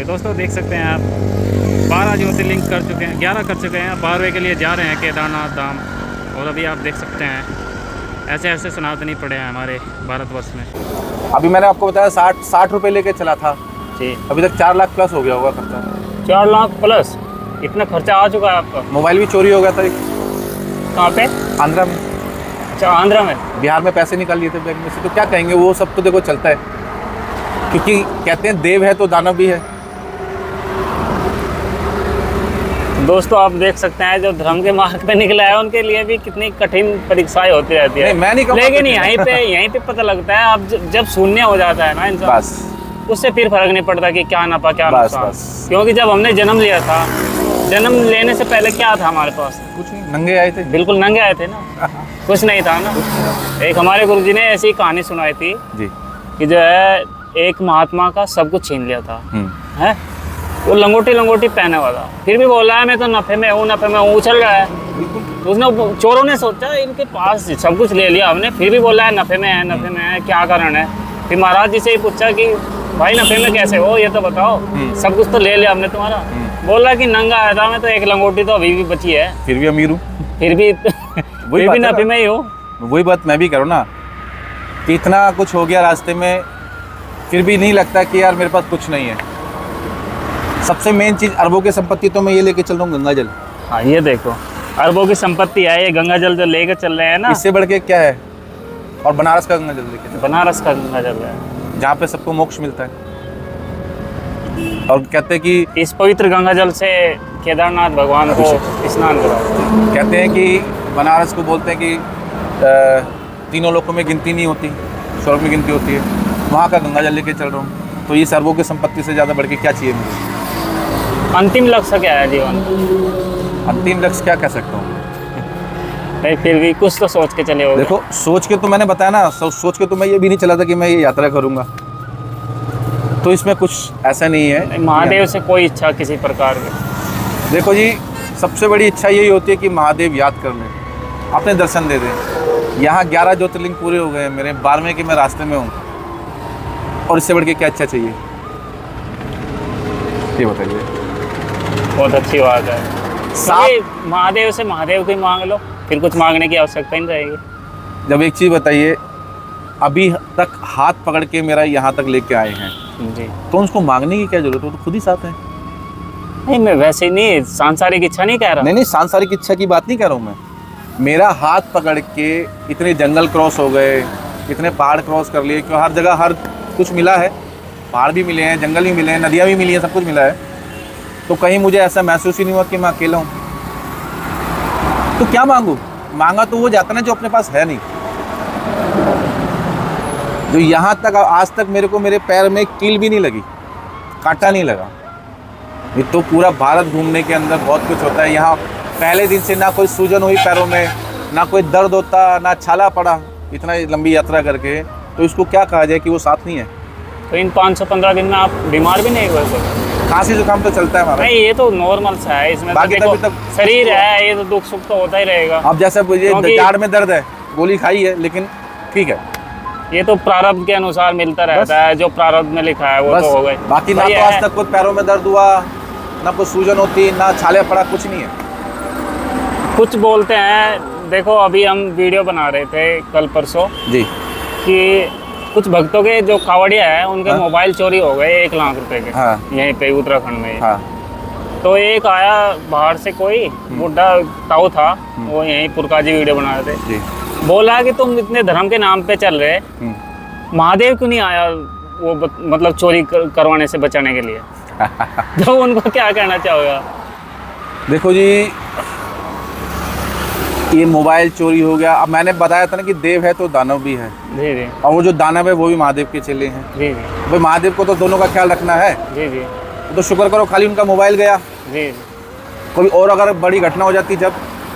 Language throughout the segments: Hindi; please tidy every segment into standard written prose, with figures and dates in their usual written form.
दोस्तों देख सकते हैं आप 12 ज्योतिर्लिंग कर चुके हैं, 11 कर चुके हैं। 12वें के लिए जा रहे हैं केदारनाथ धाम। और अभी आप देख सकते हैं ऐसे ऐसे सनातनी पड़े हैं हमारे भारतवर्ष में। अभी मैंने आपको बताया 60 रुपये लेके चला था जी। अभी तक 4 लाख प्लस हो गया होगा खर्चा। 4 लाख प्लस इतना खर्चा आ चुका है आपका। मोबाइल भी चोरी हो गया था एक। कहाँ पे? आंध्रा में। अच्छा, आंध्रा में। बिहार में पैसे निकाल लिए थे बैंक में से। तो क्या कहेंगे, वो सब तो देखो चलता है, क्योंकि कहते हैं देव है तो दानव भी है। दोस्तों आप देख सकते हैं जो धर्म के मार्ग पे निकला है उनके लिए भी कितनी कठिन परीक्षाएं होती रहती है। नहीं, मैं नहीं कहूँगा, लेकिन यहीं पे पता लगता है। अब जब शून्य हो जाता है ना इंसान, बस उससे फिर फर्क नहीं पड़ता कि क्या नफा क्या बस नुकसान। बस। क्योंकि जब हमने जन्म लिया था, जन्म लेने से पहले क्या था हमारे पास? कुछ नहीं, नंगे आए थे। बिल्कुल नंगे आए थे ना, कुछ नहीं था ना। एक हमारे गुरुजी ने ऐसी कहानी सुनाई थी जी कि जो है एक महात्मा का सब कुछ छीन लिया था है। वो लंगोटी पहने वाला, फिर भी बोला है मैं तो नफे में हूँ उछल रहा है। उसने चोरों ने सोचा इनके पास सब कुछ ले लिया हमने, फिर भी बोला है नफे में है, क्या कारण है? फिर महाराज जी से ही पूछा कि भाई नफे में कैसे हो, ये तो बताओ। सब कुछ तो ले लिया हमने तुम्हारा। बोला कि नंगा आया था मैं तो, एक लंगोटी तो अभी भी बची है, फिर भी अमीर हूँ, फिर भी नफे में ही हूँ। वही बात मैं भी करूँ ना कि इतना कुछ हो गया रास्ते में, फिर भी नहीं लगता कि यार मेरे पास कुछ नहीं है। सबसे मेन चीज़ अरबों की संपत्ति तो मैं ये लेके चल रहा हूँ, गंगा जल। हाँ ये देखो, अरबों की संपत्ति है ये गंगा जल जो लेके चल रहे हैं ना। इससे बढ़ के क्या है? और बनारस का गंगा जल लेके चल, बनारस का गंगा जल है जहाँ पे सबको मोक्ष मिलता है। और कहते हैं कि इस पवित्र गंगा जल से केदारनाथ भगवान को स्नान कराओ। कहते हैं कि बनारस को बोलते हैं कि तीनों लोकों में गिनती नहीं होती, स्वर्ग में गिनती होती है। वहाँ का गंगा जल लेके चल रहा हूँ, तो ये अरबों की संपत्ति से ज़्यादा बढ़ के क्या चाहिए मुझे? अंतिम लक्ष्य क्या है जीवन? अंतिम लक्ष्य क्या कह सकता हूँ? नहीं फिर भी कुछ तो सोच के चले हो। देखो सोच के तो मैंने बताया ना, सोच के तो मैं ये भी नहीं चला था कि मैं ये यात्रा करूँगा। तो इसमें कुछ ऐसा नहीं है। महादेव से कोई इच्छा किसी प्रकार की? देखो जी, सबसे बड़ी इच्छा यही होती है कि महादेव याद कर लें, अपने दर्शन दे दें। यहाँ 11 ज्योतिर्लिंग पूरे हो गए हैं मेरे, 12वें के मैं रास्ते में हूँ, और इससे बढ़ के क्या इच्छा चाहिए ये बताइए। बहुत अच्छी बात है। महादेव से महादेव को ही मांग लो, फिर कुछ मांगने की आवश्यकता नहीं रहेगी। जब एक चीज़ बताइए, अभी तक हाथ पकड़ के मेरा यहाँ तक लेके आए हैं जी, तो उसको मांगने की क्या जरूरत है? वो तो खुद ही साथ है। नहीं मैं वैसे नहीं सांसारिक इच्छा नहीं कह रहा। नहीं सांसारिक इच्छा की बात नहीं कर रहा हूँ मैं। मेरा हाथ पकड़ के इतने जंगल क्रॉस हो गए, इतने पहाड़ क्रॉस कर लिए, क्यों हर जगह हर कुछ मिला है। पहाड़ भी मिले हैं, जंगल भी मिले हैं, नदियाँ भी मिली हैं, सब कुछ मिला है। तो कहीं मुझे ऐसा महसूस ही नहीं हुआ कि मैं अकेला हूँ। तो क्या मांगू? मांगा तो वो जाता ना जो अपने पास है नहीं। जो यहाँ तक आज तक मेरे पैर में कील भी नहीं लगी, कांटा नहीं लगा। ये तो पूरा भारत घूमने के अंदर बहुत कुछ होता है। यहाँ पहले दिन से ना कोई सूजन हुई पैरों में, ना कोई दर्द होता, ना छाला पड़ा, इतना लंबी यात्रा करके। तो इसको क्या कहा जाए कि वो साथ नहीं है? तो इन 515 दिन में आप बीमार भी नहीं हुए? खांसी जुकाम तो चलता है हमारा। नहीं ये तो नॉर्मल सा है, इसमें तो देखो शरीर है, ये तो दुख सुख तो होता ही रहेगा। अब जैसे जाड़ में दर्द है, गोली खाई है, लेकिन ठीक है, ये तो प्रारब्ध के अनुसार मिलता रहता है। जो प्रारब्ध में लिखा है वो तो हो गए। बाकी ना तो आज तक कोई पैरों में दर्द हुआ, ना कोई सूजन होती, ना छाले पड़ा, कुछ नहीं है। कुछ बोलते हैं, देखो अभी हम वीडियो बना रहे थे कल परसों जी, कि कुछ भक्तों के जो कावड़िया है उनके मोबाइल चोरी हो गए 1 लाख रुपए के। हाँ। यहीं पे उत्तराखंड में। हाँ। तो एक आया बाहर से कोई बुढ़ा ताऊ था, वो यहीं पुरकाजी वीडियो बना रहे थे जी। बोला कि तुम इतने धर्म के नाम पे चल रहे, महादेव क्यों नहीं आया वो मतलब चोरी करवाने से बचाने के लिए? तो उनको क्या कहना चाहोगे? देखो जी, ये मोबाइल चोरी हो गया। अब मैंने बताया था ना कि देव है तो दानव भी है। जी जी। और वो जो दानव है वो भी महादेव के चेले हैं। जी जी। भाई महादेव को तो दोनों का ख्याल रखना है। जी जी। तो शुक्र करो खाली उनका मोबाइल गया। जी। कोई और अगर बड़ी घटना हो जाती जब,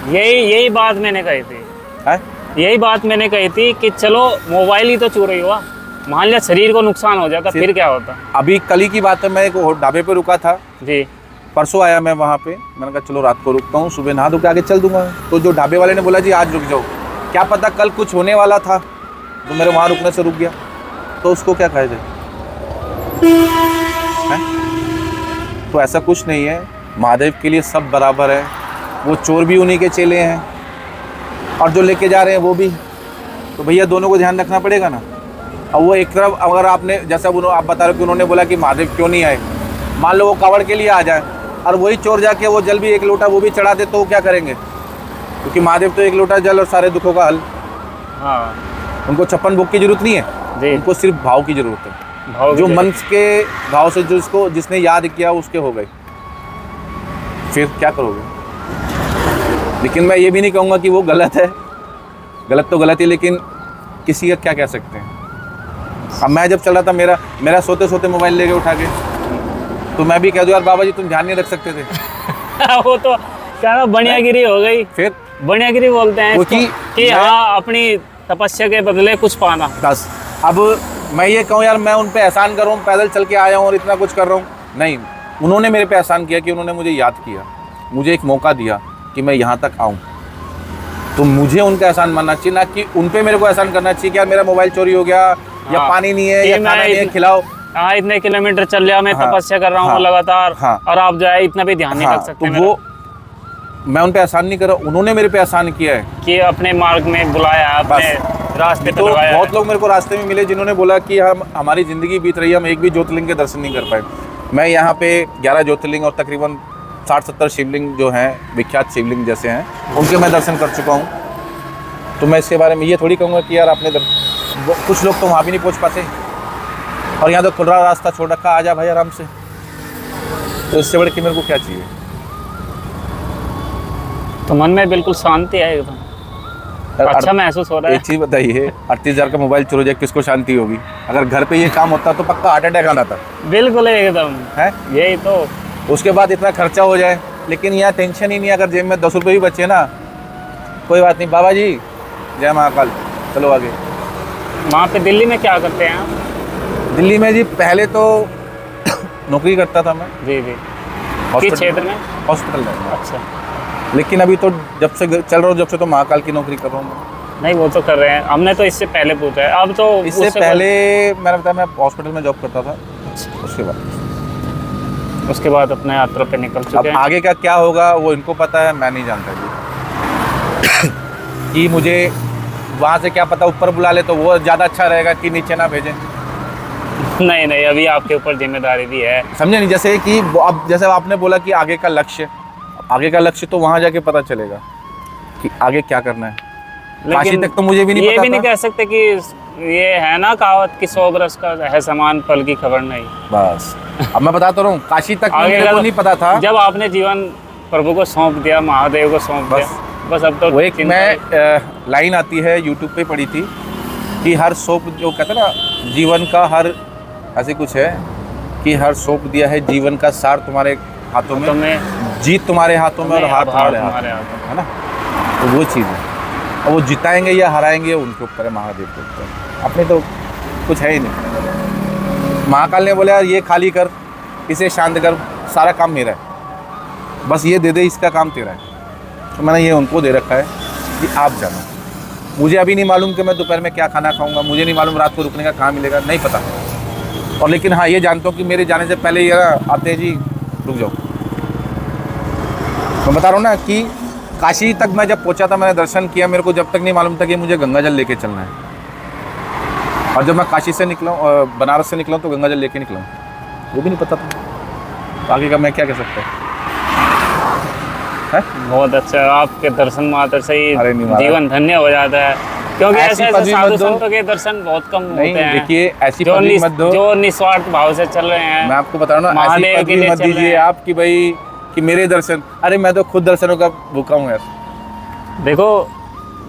यही बात मैंने कही थी। है? यही बात मैंने कही थी कि चलो मोबाइल ही तो चोरी हुआ, मान लिया शरीर को नुकसान हो जाता फिर क्या होता? अभी कल ही की बात है, मैं एक ढाबे पे रुका था जी। परसों आया मैं वहाँ पे, मैंने कहा चलो रात को रुकता हूँ, सुबह नहा धो के आगे चल दूंगा। तो जो ढाबे वाले ने बोला जी आज रुक जाओ, क्या पता कल कुछ होने वाला था, तो मेरे वहाँ रुकने से रुक गया। तो उसको क्या कहा जाए? तो ऐसा कुछ नहीं है, महादेव के लिए सब बराबर है। वो चोर भी उन्हीं के चेले हैं और जो लेके जा रहे हैं वो भी। तो भैया दोनों को ध्यान रखना पड़ेगा ना। अब वो एक तरफ अगर आपने जैसा आप बता रहे हो कि उन्होंने बोला कि महादेव क्यों नहीं आए, मान लो वो कावड़ के लिए आ जाए और वही चोर जाके वो जल भी एक लोटा वो भी चढ़ा दे, तो वो क्या करेंगे? क्योंकि महादेव तो एक लोटा जल और सारे दुखों का हल। हाँ, उनको 56 भोग की जरूरत नहीं है जी। उनको सिर्फ भाव की जरूरत है। भाव जो की मन के भाव से जिसने याद किया उसके हो गए, फिर क्या करोगे? लेकिन मैं ये भी नहीं कहूँगा कि वो गलत है, गलत तो गलत ही, लेकिन किसी का क्या कह सकते हैं। अब मैं जब चल रहा था मेरा सोते सोते मोबाइल लेके उठा के, तो मैं भी कह दूँ यार बाबा जी तुम ध्यान नहीं रख सकते थे। वो तो क्या बढ़ियागिरी हो गई। फिर बढ़ियागिरी बोलते हैं क्योंकि इसको, कि हाँ अपनी तपस्या के बदले कुछ पाना। बस अब मैं ये कहूँ यार मैं उन पे एहसान कर रहा हूँ, पैदल चल के आया हूँ और इतना कुछ कर रहा हूँ, नहीं। उन्होंने मेरे पे एहसान किया कि उन्होंने मुझे याद किया, मुझे एक मौका दिया कि मैं यहाँ तक आऊँ। तो मुझे उनका एहसान मानना चाहिए, ना कि उन पे मेरे को एहसान करना चाहिए कि यार मेरा मोबाइल चोरी हो गया या हाँ, पानी नहीं है या खाना नहीं है, खिलाओ। हाँ, इतने किलोमीटर चल लिया, मैं हाँ, तपस्या कर रहा हूँ हाँ, लगातार, हाँ, और आप जो है इतना भी ध्यान नहीं हाँ, रख सकते। तो वो मैं उन पे एहसान नहीं कर रहा, उन्होंने मेरे पे एहसान किया है कि अपने मार्ग में बुलाया, अपने रास्ते पे तो लगाया। बहुत लोग मेरे को रास्ते में मिले जिन्होंने बोला कि हमारी ज़िंदगी बीत रही है, हम एक भी ज्योतिर्लिंग के दर्शन नहीं कर पाए। मैं यहाँ पे 11 ज्योतिर्लिंग और तकरीबन 60-70 शिवलिंग जो हैं, विख्यात शिवलिंग जैसे हैं, उनके मैं दर्शन कर चुका हूँ। तो मैं इसके बारे में ये थोड़ी कहूँगा कि यार आपने कुछ लोग तो वहाँ भी नहीं पहुँच पाते, और यहाँ तो खुला रास्ता छोड़ रखा, आ जा भाई आराम से। तो इससे बड़े कि मेरे को क्या चाहिए? तो मन में बिल्कुल शांति है एकदम, अच्छा महसूस हो रहा है। एक चीज़ बताइए, 38,000 का मोबाइल चोरी जाए, किसको शांति होगी? अगर घर पे ये काम होता तो पक्का हार्ट अटैक आना था। बिल्कुल एकदम है यही तो। उसके बाद इतना खर्चा हो जाए, लेकिन यहाँ टेंशन ही नहीं। अगर जेब में 10 रुपये भी बचे ना, कोई बात नहीं, बाबा जी जय महाकाल, चलो आगे। वहाँ पे दिल्ली में क्या करते हैं आप? दिल्ली में जी पहले तो नौकरी करता था मैं, जी जी। किस क्षेत्र में? हॉस्पिटल में। अच्छा, लेकिन अभी तो जब से चल रहा हूँ, जब से तो महाकाल की नौकरी कर रहा हूँ। नहीं वो तो कर रहे हैं, हमने तो इससे पहले पूछा है। अब तो इससे पहले मैंने बताया मैं हॉस्पिटल में जॉब करता था। उसके बाद अपने यात्रा पे निकल अब चुके हैं। आगे का क्या होगा वो इनको पता है, मैं नहीं जानता जी। कि मुझे वहाँ से क्या पता ऊपर बुला ले तो वो ज़्यादा अच्छा रहेगा कि नीचे ना भेजें। नहीं नहीं, अभी आपके ऊपर जिम्मेदारी भी है, समझे नहीं? जैसे कि अब जैसे आपने बोला कि आगे का लक्ष्य तो वहाँ जाके पता चलेगा कि आगे क्या करना है। काशी तक तो मुझे भी नहीं पता। ये भी नहीं कह सकते कि ये है ना कहावत कि 100 बरस का है समान, पल की खबर नहीं। बस अब मैं बताता रहा हूँ, काशी तक मेरे को नहीं पता था। जब आपने जीवन प्रभु को सौंप दिया, महादेव को सौंप दिया, बस अब तो वो एक मैं लाइन आती है यूट्यूब पे पढ़ी थी कि हर सौंप, जो कहते हैं ना जीवन का हर, ऐसे कुछ है कि हर सौंप दिया है जीवन का सार तुम्हारे हाथों में, जीत तुम्हारे हाथों में और हार तुम्हारे हाथों में, है ना? तो वो चीज़ है, और वो जिताएंगे या हराएंगे उनके ऊपर है, महादेव के ऊपर। अपने तो कुछ है ही नहीं। महाकाल ने बोला यार ये खाली कर, इसे शांत कर, सारा काम मेरा है, बस ये दे दे, इसका काम तेरा है। तो मैंने ये उनको दे रखा है कि आप जानो। मुझे अभी नहीं मालूम कि मैं दोपहर में क्या खाना खाऊंगा, मुझे नहीं मालूम रात को रुकने का कहाँ मिलेगा, नहीं पता। और लेकिन हाँ ये जानता हूँ कि मेरे जाने से पहले ये आते हैं जी रुक जाओ। मैं बता रहा हूँ ना कि काशी तक मैं जब पहुँचा था, मैंने दर्शन किया, मेरे को जब तक नहीं मालूम था कि मुझे गंगा जल लेके चलना है। और जब मैं काशी से निकला, बनारस से निकला, तो गंगा जल लेके निकला, वो भी नहीं पता था। तो आगे का मैं क्या कह सकता हूँ? बहुत अच्छा, आपके दर्शन मात्र से ही जीवन धन्य हो जाता है, क्योंकि ऐसे साधु संतों के दर्शन बहुत कम होते हैं। देखिए ऐसी पदवी मत दो जो निस्वार्थ भाव से चल रहे हैं। मैं आपको बता रहा हूँ ना, ऐसी पदवी मत दीजिए आप कि भाई कि मेरे दर्शन, अरे मैं तो खुद दर्शनों का भूखा हूँ यार। देखो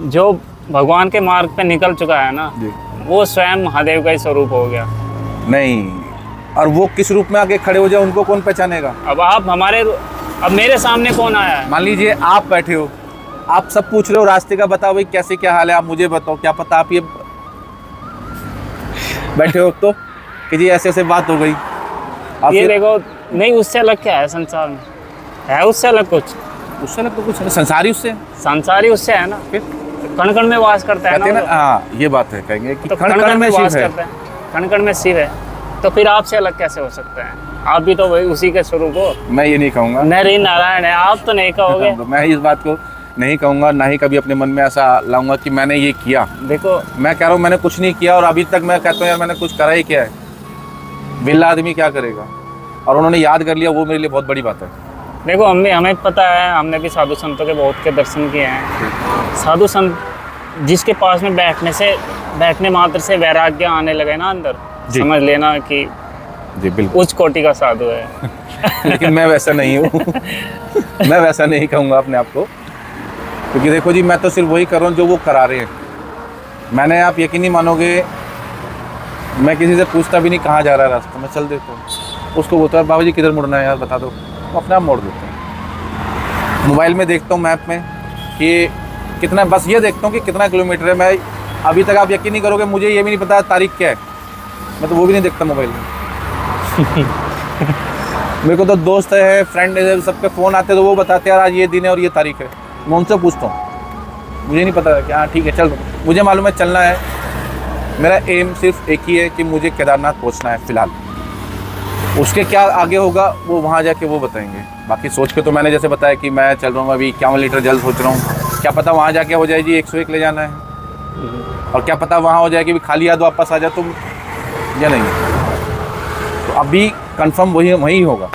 जो भगवान के मार्ग पे निकल चुका है ना, वो स्वयं महादेव का ही स्वरूप हो गया। नहीं, और वो किस रूप में आगे खड़े हो जाए उनको कौन पहचानेगा? अब मेरे सामने कौन आया है? मान लीजिए आप बैठे हो, आप सब पूछ रहे हो रास्ते का, बताओ भाई कैसे क्या हाल है, आप मुझे बताओ, क्या पता आप ये बैठे हो तो कि जी ऐसे ऐसे बात हो गई। ये देखो, नहीं उससे अलग क्या है संसार में? है उससे अलग कुछ? उससे अलग तो कुछ है, संसारी उससे है ना। फिर कण कण में वास करता है ना। हाँ ये बात है, कहेंगे कि कण कण में वास करता है, कण कण में शिव है, तो फिर आपसे अलग कैसे हो सकता है? आप भी तो वही उसी के स्वरूप हो। मैं ये नहीं कहूँगा, नरी नारायण है, आप तो नहीं कहोगे। मैं इस बात को नहीं कहूँगा, ना ही कभी अपने मन में ऐसा लाऊंगा कि मैंने ये किया। देखो मैं कह रहा हूँ मैंने कुछ नहीं किया, और अभी तक मैं कहता हूँ यार मैंने कुछ करा ही क्या है, विला आदमी क्या करेगा, और उन्होंने याद कर लिया, वो मेरे लिए बहुत बड़ी बात है। देखो हमें पता है, हमने भी साधु संतों के बहुत के दर्शन किए हैं। साधु संत जिसके पास में बैठने मात्र से वैराग्य आने लगे ना अंदर, समझ लेना कि जी बिल्कुल उच्च कोटि का साधु है। लेकिन मैं वैसा नहीं हूँ। मैं वैसा नहीं कहूँगा अपने आप को, क्योंकि देखो जी मैं तो सिर्फ वही कर रहा हूँ जो वो करा रहे हैं। मैंने, आप यकीन नहीं मानोगे, मैं किसी से पूछता भी नहीं कहाँ जा रहा है रास्ता, मैं चल देता हूँ। उसको बोलता है बाबा जी किधर मुड़ना है यार बता दो, वो अपने आप मोड़ देते हैं। मोबाइल में देखता हूँ मैप में कि कितना, बस ये देखता हूँ कि कितना किलोमीटर है। मैं अभी तक, आप यकीन नहीं करोगे, मुझे ये भी नहीं पता तारीख क्या है, मैं तो वो भी नहीं देखता मोबाइल में। मेरे को तो दोस्त है, फ्रेंड है, सबके फ़ोन आते तो वो बताते हैं यार आज ये दिन है और ये तारीख है। मैं उनसे पूछता हूँ, मुझे नहीं पता कि हाँ ठीक है चल, मुझे मालूम है चलना है। मेरा एम सिर्फ एक ही है कि मुझे केदारनाथ पहुँचना है फ़िलहाल। उसके क्या आगे होगा वो वहाँ जाके वो बताएंगे। बाकी सोच के तो मैंने जैसे बताया कि मैं चल रहा हूँ अभी 51 लीटर जल सोच रहा हूँ, क्या पता वहाँ जाके हो जाए जी 101 ले जाना है, और क्या पता वहाँ हो जाए कि खाली याद वापस आ जाए तुम या नहीं। तो अभी कंफर्म वही होगा,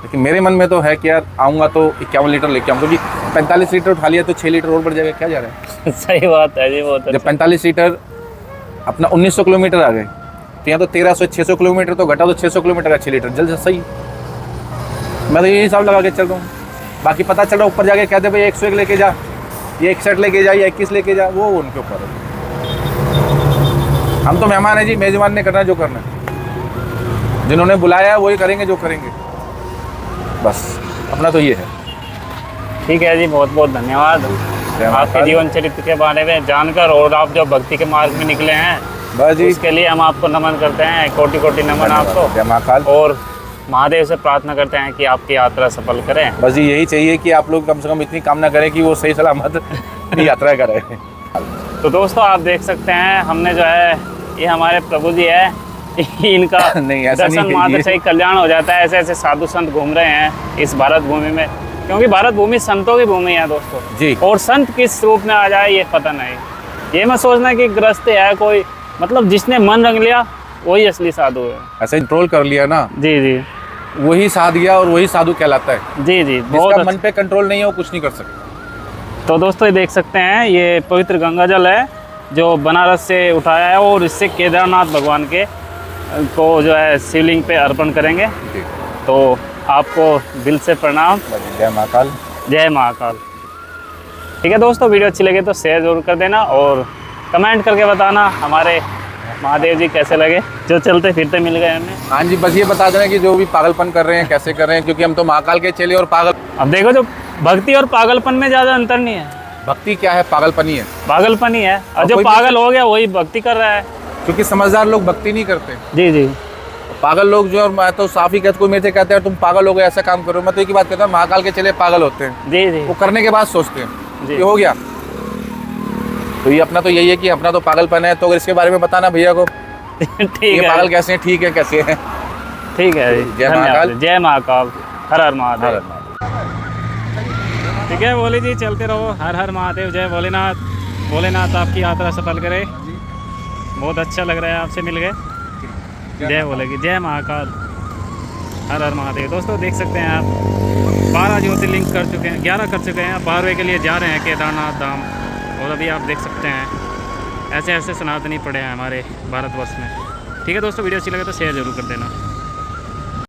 लेकिन मेरे मन में तो है कि यार आऊँगा तो 51 लीटर लेके आऊँगा, क्योंकि 45 लीटर उठा लिया तो 6 लीटर और बढ़ जाएगा, क्या जा रहा है। सही बात है जी, बहुत जब 45 लीटर अपना 1900 किलोमीटर आ गए, तो यहाँ तो 1300-600 किलोमीटर तो घटा, तो 600 किलोमीटर का 6 लीटर जल से सही। मैं तो यही हिसाब लगा के चल रहा हूँ। बाकी पता चल रहा ऊपर जाके कहते भाई 101 लेके जा, ये 61 लेके जा, या 21 लेके जा, वो उनके ऊपर है। हम तो मेहमान हैं जी, मेजबान ने करना है जो करना है, जिन्होंने बुलाया है वही करेंगे जो करेंगे, बस अपना तो ये है। ठीक है जी, बहुत बहुत धन्यवाद आपके जीवन चरित्र के बारे में जानकर, और आप जो भक्ति के मार्ग में निकले हैं बस जी, उसके लिए हम आपको नमन करते हैं, कोटि कोटि नमन आपको। जय महाकाल। और महादेव से प्रार्थना करते हैं कि आपकी यात्रा सफल करें। बस जी यही चाहिए कि आप लोग कम से कम इतनी कामना करें कि वो सही सलामत यात्रा करें। तो दोस्तों आप देख सकते हैं, हमने जो है ये हमारे प्रभु जी है, इनका नहीं, ऐसा दर्शन नहीं मात्र कीजिए। से ही कल्याण हो जाता है। ऐसे ऐसे साधु संत घूम रहे हैं इस भारत भूमि में, क्योंकि भारत भूमि संतों की भूमि है दोस्तों जी। और संत किस रूप में आ जाए ये पता नहीं। ये मत सोचना कि ग्रस्त है कोई, मतलब जिसने मन रंग लिया वही असली साधु है। ऐसे कंट्रोल कर लिया ना, जी जी वही साध गया और वही साधु कहलाता है। जी जी, जिसका बहुत मन पे कंट्रोल नहीं है वो कुछ नहीं कर सकता। तो दोस्तों ये देख सकते हैं, ये पवित्र गंगा जल है जो बनारस से उठाया है, और इससे केदारनाथ भगवान के को जो है शिवलिंग पे अर्पण करेंगे। जी। तो आपको दिल से प्रणाम। जय महाकाल। जय महाकाल। ठीक है दोस्तों, वीडियो अच्छी लगे तो शेयर जरूर कर देना, और कमेंट करके बताना हमारे महादेव जी कैसे लगे, जो चलते फिरते मिल गए हमें। हाँ जी, बस ये बता देना कि जो भी पागलपन कर रहे हैं कैसे कर रहे हैं, क्योंकि हम तो महाकाल के चेले और पागल। अब देखो, जो भक्ति और पागलपन में ज़्यादा अंतर नहीं है। भक्ति क्या है, पागलपन ही है। पागलपन ही है, और जो कोई पागल हो गया वही भक्ति कर रहा है। क्योंकि समझदार लोग भक्ति नहीं करते। जी जी, पागल लोग जो, और मैं तो साफ ही कहता, कोई मेरे से कहते हैं तुम पागल हो गए ऐसा काम करो, मैं तो एक ही बात कहता हूँ, महाकाल के चेले पागल होते हैं। जी जी वो करने के बाद सोचते हैं जी। कि हो गया। तो ये अपना तो यही है कि अपना तो पागलपन है, तो अगर इसके बारे में बताना भैया को ठीक ये है, पागल कैसे हैं, ठीक है कैसे हैं। ठीक है जी, जय धन्यवाद। महाकाल। जय महाकाल। हर हर महादेव। ठीक है बोले जी, चलते रहो। हर हर महादेव। जय भोलेनाथ। भोलेनाथ आपकी यात्रा सफल करे। बहुत अच्छा लग रहा है आपसे मिल गए। जय बोलेगी। जय महाकाल। हर हर महादेव। दोस्तों देख सकते हैं आप, 12 ज्योतिर्लिंग कर चुके हैं, 11 कर चुके हैं, 12वें के लिए जा रहे हैं केदारनाथ धाम। और अभी आप देख सकते हैं ऐसे ऐसे सनातनी पड़े हैं हमारे भारतवर्ष में। ठीक है दोस्तों, वीडियो अच्छी लगे तो शेयर जरूर कर देना।